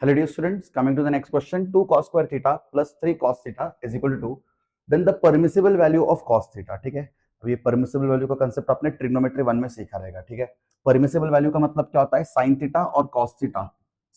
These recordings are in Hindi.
Hello dear students, coming to the next question. 2 cos square theta plus 3 cos theta is equal to 2. Then the permissible value of cos theta. ठीक है, अब ये permissible value का कंसेप्ट आपने ट्रिग्नोमेट्री 1 में सीखा रहेगा. ठीक है, permissible value का मतलब क्या होता है? sin थीटा और cos थीटा.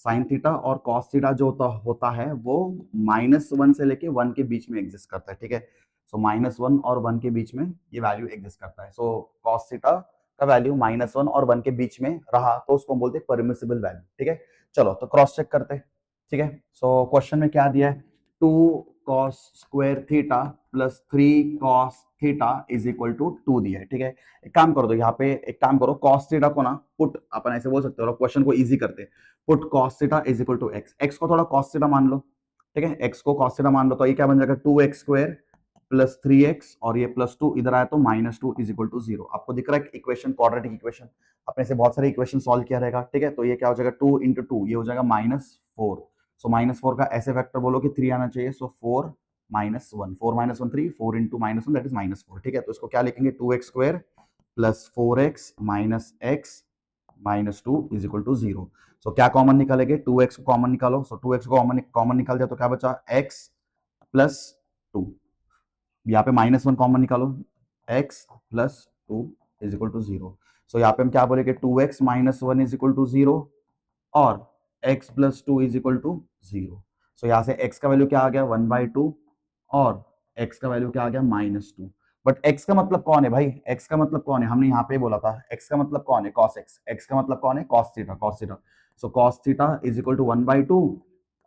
sin थीटा और cos थीटा जो होता है वो -1 से लेके 1 के बीच में एग्जिस्ट करता है. ठीक है, सो -1 और 1 के बीच में ये वैल्यू एग्जिस्ट करता है. सो cos थीटा का वैल्यू -1 और 1 के बीच में रहा तो उसको हम बोलते हैं परमिसिबल वैल्यू. ठीक है, चलो तो क्रॉस चेक करते हैं. ठीक है, सो क्वेश्चन में क्या दिया है? 2 cos square theta plus 3 cos theta is equal to 2 दिया है. ठीक है, एक काम करो, तो यहाँ पे एक काम करो, cos थीटा को ना पुट अपन ऐसे बोल सकते हो, क्वेश्चन को इजी करते हैं. Put cos theta is equal to x. x को थोड़ा cos थीटा मान लो. ठीक है, x को cos थीटा मान लो, तो ये क्या बन जाएगा? 2x स्क्वायर प्लस 3x और ये प्लस 2 इधर आया तो -2 इज इक्वल टू 0. आपको दिख रहा है इक्वेशन, क्वाड्रेटिक इक्वेशन. अपने से बहुत सारे इक्वेशन सॉल्व किया रहेगा. ठीक है, तो ये क्या हो जाएगा? 2 इंटू 2 ये हो जाएगा -4. सो -4 का ऐसे फैक्टर बोलो कि 3 आना चाहिए. So 4 -1, 4 -1 3, 4 into -1 that is -4. ठीक है, तो इसको क्या लिखेंगे? 2x square plus 4x minus x minus 2 is equal to 0. So क्या कॉमन निकालेंगे? 2x को कॉमन निकालो. सो 2x को कॉमन निकाल दिया तो क्या बचा? x plus 2. यहाँ पे -1 कॉमन निकालो, x plus 2 is equal to 0. So यहाँ पे हम क्या बोलेंगे? 2x minus 1 is equal to 0 और x plus 2 is equal to 0. So यहाँ से x का वैल्यू क्या आ गया? 1/2 और x का वैल्यू क्या आ गया? -2. बट x का मतलब कौन है भाई? x का मतलब कौन है? हमने यहाँ पे बोला था x का मतलब कौन है? cos x. x का मतलब कौन है? cos theta. cos theta. So cos theta is equal to 1/2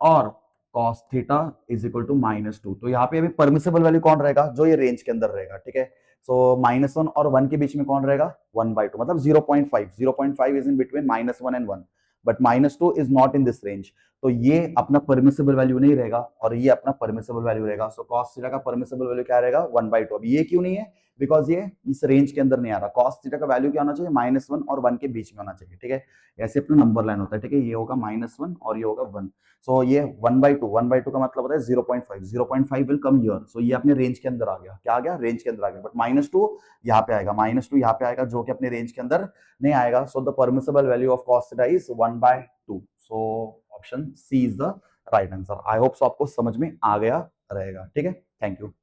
और cos theta is equal to -2. तो यहाँ पे अभी परमिसिबल वैल्यू कौन रहेगा? जो ये रेंज के अंदर रहेगा. ठीक है, सो -1 और 1 के बीच में कौन रहेगा? 1/2 मतलब 0.5. 0.5 is in between -1 and 1, but -2 is not in this range. तो ये अपना परमिसिबल वैल्यू नहीं रहेगा और ये अपना परमिसिबल वैल्यू रहेगा. सो cos थीटा का परमिसिबल वैल्यू क्या रहेगा? 1/2. अब ये क्यों नहीं है? बिकॉज ये इस रेंज के अंदर नहीं आ रहा. cos थीटा का वैल्यू क्या होना चाहिए? -1 और 1 के बीच में होना चाहिए. ठीक है, ऐसे अपना नंबर लाइन होता है. ठीक है, ये होगा -1 और ये होगा 1. सो ये 1/2 का मतलब होता है 0.5. 0.5 विल कम हियर. सो ये अपने रेंज के अंदर आ गया. क्या आ गया? रेंज के अंदर आ गया. बट -2 यहाँ पे आएगा. -2 यहाँ पे आएगा जो कि अपने रेंज के अंदर नहीं आएगा. So the permissible value of cos theta is 1/2. So option C is the right answer. I hope so आपको समझ में आ गया रहेगा. ठीक है, थैंक यू.